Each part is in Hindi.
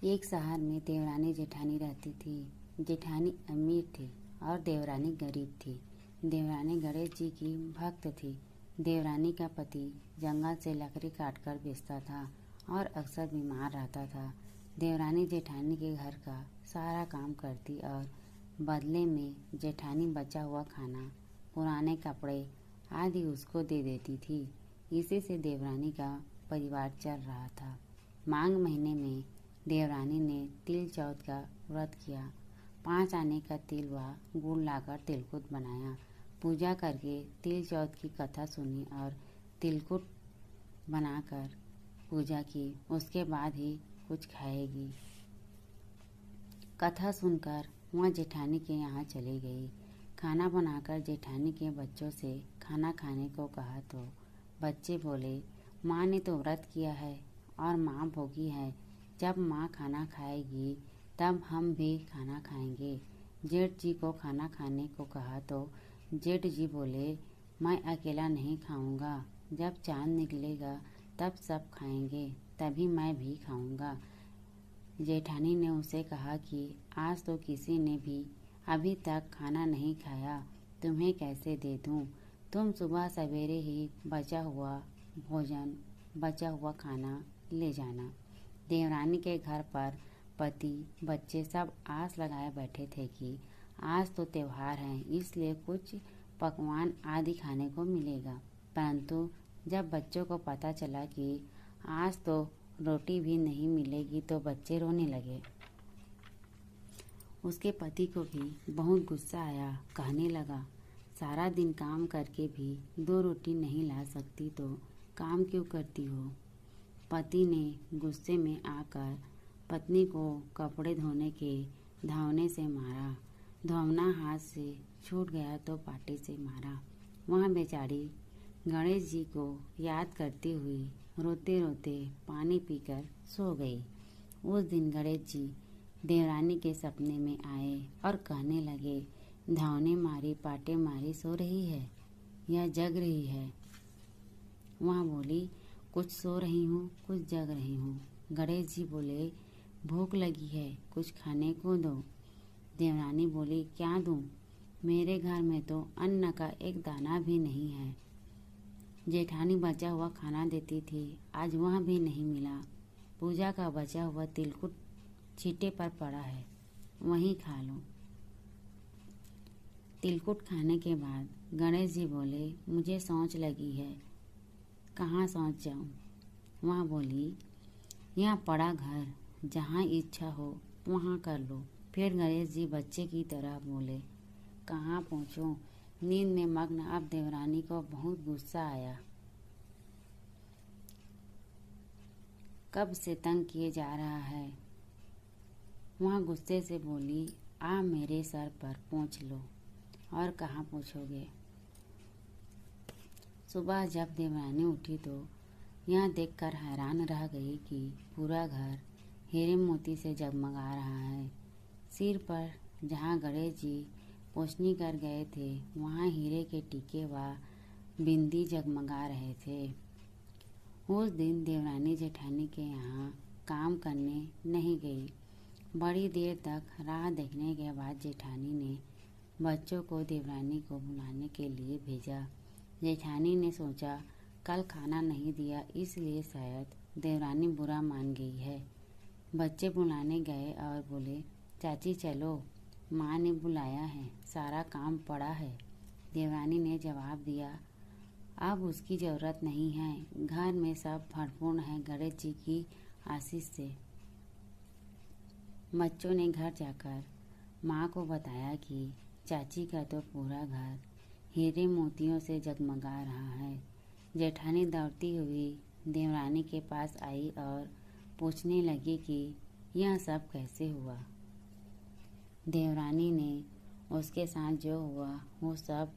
एक शहर में देवरानी जेठानी रहती थी। जेठानी अमीर थी और देवरानी गरीब थी। देवरानी गणेश जी की भक्त थी। देवरानी का पति जंगल से लकड़ी काटकर बेचता था और अक्सर बीमार रहता था। देवरानी जेठानी के घर का सारा काम करती और बदले में जेठानी बचा हुआ खाना, पुराने कपड़े आदि उसको दे देती थी। इसी से देवरानी का परिवार चल रहा था। माघ महीने में देवरानी ने तिल चौथ का व्रत किया। 5 आने का तिल व गुड़ लाकर तिलकुट बनाया। पूजा करके तिल चौथ की कथा सुनी और तिलकुट बनाकर पूजा की। उसके बाद ही कुछ खाएगी। कथा सुनकर वह जेठानी के यहाँ चली गई। खाना बनाकर जेठानी के बच्चों से खाना खाने को कहा तो बच्चे बोले, माँ ने तो व्रत किया है और माँ भोगी है। जब माँ खाना खाएगी तब हम भी खाना खाएंगे। जेठ जी को खाना खाने को कहा तो जेठ जी बोले, मैं अकेला नहीं खाऊंगा। जब चांद निकलेगा तब सब खाएंगे, तभी मैं भी खाऊंगा। जेठानी ने उसे कहा कि आज तो किसी ने भी अभी तक खाना नहीं खाया, तुम्हें कैसे दे दूं? तुम सुबह सवेरे ही बचा हुआ खाना ले जाना। देवरानी के घर पर पति बच्चे सब आस लगाए बैठे थे कि आज तो त्योहार है, इसलिए कुछ पकवान आदि खाने को मिलेगा। परंतु जब बच्चों को पता चला कि आज तो रोटी भी नहीं मिलेगी तो बच्चे रोने लगे। उसके पति को भी बहुत गुस्सा आया। कहने लगा, सारा दिन काम करके भी 2 रोटी नहीं ला सकती तो काम क्यों करती हो? पति ने गुस्से में आकर पत्नी को कपड़े धोने के धावने से मारा। धोवना हाथ से छूट गया तो पाटी से मारा। वह बेचारी गणेश जी को याद करती हुई रोते रोते पानी पीकर सो गई। उस दिन गणेश जी देवरानी के सपने में आए और कहने लगे, धावने मारी पाटे मारी सो रही है या जग रही है? वह बोली, कुछ सो रही हूँ, कुछ जग रही हूँ। गणेश जी बोले, भूख लगी है, कुछ खाने को दो। देवरानी बोली, क्या दूँ? मेरे घर में तो अन्न का एक दाना भी नहीं है। जेठानी बचा हुआ खाना देती थी, आज वह भी नहीं मिला। पूजा का बचा हुआ तिलकुट छींटे पर पड़ा है, वहीं खा लो। तिलकुट खाने के बाद गणेश जी बोले, मुझे सोच लगी है, कहाँ सोच जाऊँ? वह बोली, यहाँ पड़ा घर, जहाँ इच्छा हो वहाँ कर लो। फिर गणेश जी बच्चे की तरह बोले, कहाँ पहुँचूं? नींद में मग्न अब देवरानी को बहुत गुस्सा आया। कब से तंग किए जा रहा है। वह गुस्से से बोली, आ मेरे सर पर पोंछ लो। और कहाँ पूछोगे? सुबह जब देवरानी उठी तो यह देखकर हैरान रह गई कि पूरा घर हीरे मोती से जगमगा रहा है। सिर पर जहाँ गणेश जी पोंछनी कर गए थे वहाँ हीरे के टीके व बिंदी जगमगा रहे थे। उस दिन देवरानी जेठानी के यहाँ काम करने नहीं गई। बड़ी देर तक राह देखने के बाद जेठानी ने बच्चों को देवरानी को बुलाने के लिए भेजा। जेठानी ने सोचा, कल खाना नहीं दिया इसलिए शायद देवरानी बुरा मान गई है। बच्चे बुलाने गए और बोले, चाची चलो, माँ ने बुलाया है, सारा काम पड़ा है। देवरानी ने जवाब दिया, अब उसकी ज़रूरत नहीं है, घर में सब भरपूर है गणेश जी की आशीष से। बच्चों ने घर जाकर माँ को बताया कि चाची का तो पूरा घर हीरे मोतियों से जगमगा रहा है। जेठानी दौड़ती हुई देवरानी के पास आई और पूछने लगी कि यह सब कैसे हुआ। देवरानी ने उसके साथ जो हुआ वो सब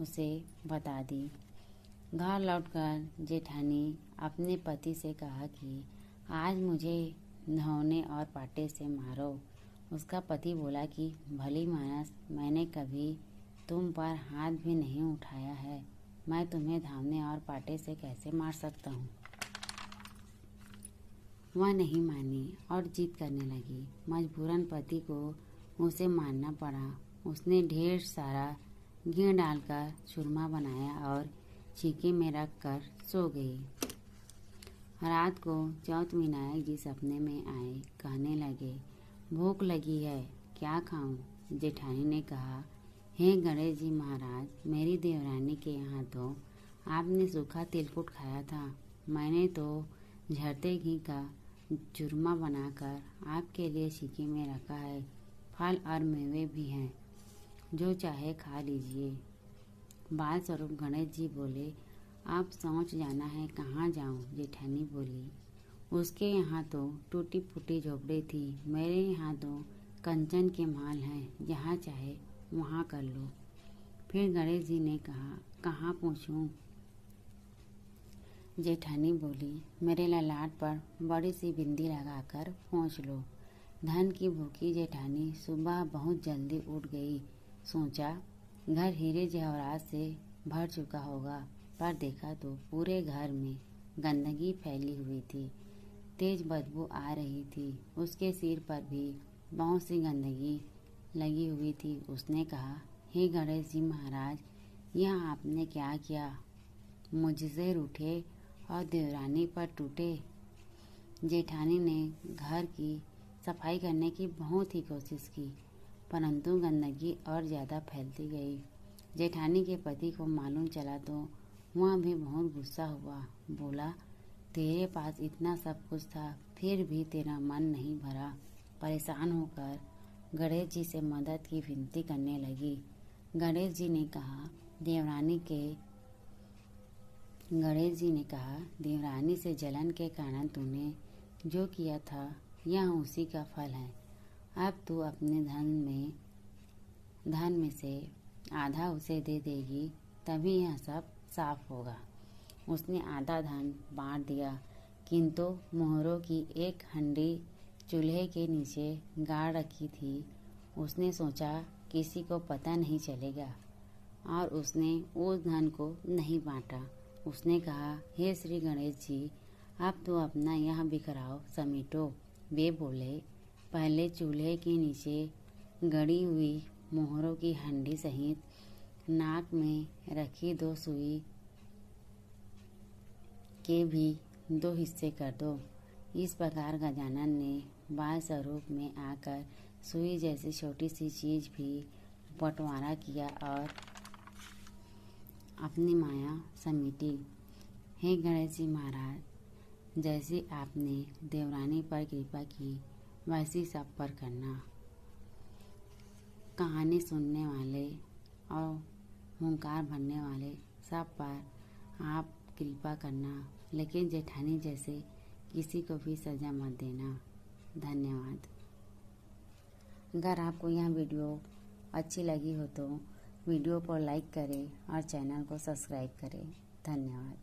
उसे बता दी। घर लौटकर जेठानी अपने पति से कहा कि आज मुझे धौने और पाटे से मारो। उसका पति बोला कि भली मानस, मैंने कभी तुम पर हाथ भी नहीं उठाया है, मैं तुम्हें धावने और पाटे से कैसे मार सकता हूँ। वह नहीं मानी और जिद करने लगी। मजबूरन पति को उसे मानना पड़ा। उसने ढेर सारा घी डालकर चूरमा बनाया और छीके में रख कर सो गई। रात को चौथ विनायक जी सपने में आए। कहने लगे, भूख लगी है, क्या खाऊं? जेठानी ने कहा, हे गणेश जी महाराज, मेरी देवरानी के यहाँ तो आपने सूखा तिलकुट खाया था। मैंने तो झरते घी का चूरमा बनाकर आपके लिए छीके में रखा है। फल और मेवे भी हैं, जो चाहे खा लीजिए। बाल स्वरूप गणेश जी बोले, आप सोच जाना है कहाँ जाऊँ? जेठानी बोली, उसके यहाँ तो टूटी फूटी झोपड़ी थी, मेरे यहाँ तो कंचन के महल हैं, जहाँ चाहे वहाँ कर लो। फिर गणेश जी ने कहा, कहाँ पूछूं? जेठानी बोली, मेरे ललाट पर बड़ी सी बिंदी लगाकर पोंछ लो। धन की भूखी जेठानी सुबह बहुत जल्दी उठ गई। सोचा, घर हीरे जवाहरात से भर चुका होगा, पर देखा तो पूरे घर में गंदगी फैली हुई थी। तेज बदबू आ रही थी। उसके सिर पर भी बहुत सी गंदगी लगी हुई थी। उसने कहा, हे गणेश जी महाराज, यह आपने क्या किया? मुझसे रूठे और देवरानी पर टूटे। जेठानी ने घर की सफाई करने की बहुत ही कोशिश की, परंतु गंदगी और ज़्यादा फैलती गई। जेठानी के पति को मालूम चला तो वह भी बहुत गुस्सा हुआ। बोला, तेरे पास इतना सब कुछ था, फिर भी तेरा मन नहीं भरा। परेशान होकर गणेश जी से मदद की विनती करने लगी। गणेश जी ने कहा, देवरानी से जलन के कारण तूने जो किया था, यह उसी का फल है। अब तू अपने धन में से आधा उसे दे देगी, तभी यह सब साफ होगा। उसने आधा धन बांट दिया, किंतु मोहरों की एक हंडी चूल्हे के नीचे गाड़ रखी थी। उसने सोचा किसी को पता नहीं चलेगा, और उसने उस धन को नहीं बांटा। उसने कहा, हे श्री गणेश जी, अब तो अपना यह बिखराव समेटो। वे बोले, पहले चूल्हे के नीचे गड़ी हुई मोहरों की हंडी सहित नाक में रखी 2 सुई के भी 2 हिस्से कर दो। इस प्रकार गजानन ने बाल स्वरूप में आकर सुई जैसी छोटी सी चीज भी बंटवारा किया और अपनी माया समेटी। हे गणेश जी महाराज, जैसे आपने देवरानी पर कृपा की, वैसी सब पर करना। कहानी सुनने वाले और हुंकार भरने वाले सब पर आप कृपा करना, लेकिन जेठानी जैसे किसी को भी सजा मत देना। धन्यवाद। अगर आपको यह वीडियो अच्छी लगी हो तो वीडियो को लाइक करें और चैनल को सब्सक्राइब करें। धन्यवाद।